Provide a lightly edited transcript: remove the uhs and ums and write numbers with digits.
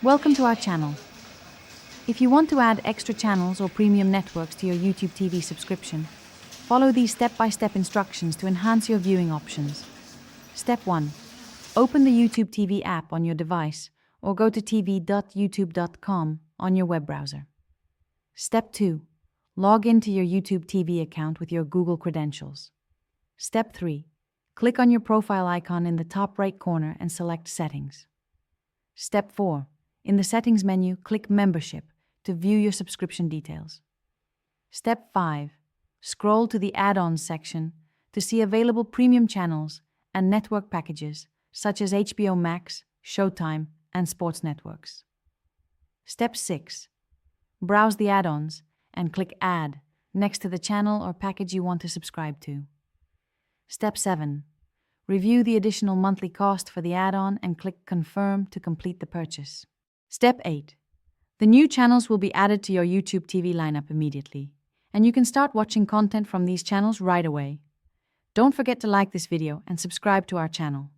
Welcome to our channel. If you want to add extra channels or premium networks to your YouTube TV subscription, follow these step-by-step instructions to enhance your viewing options. Step 1. Open the YouTube TV app on your device or go to tv.youtube.com on your web browser. Step 2. Log into your YouTube TV account with your Google credentials. Step 3. Click on your profile icon in the top right corner and select Settings. Step 4. In the Settings menu, click Membership to view your subscription details. Step 5. Scroll to the Add-ons section to see available premium channels and network packages such as HBO Max, Showtime, and sports networks. Step 6. Browse the add-ons and click Add next to the channel or package you want to subscribe to. Step 7. Review the additional monthly cost for the add-on and click Confirm to complete the purchase. Step 8. The new channels will be added to your YouTube TV lineup immediately, and you can start watching content from these channels right away. Don't forget to like this video and subscribe to our channel.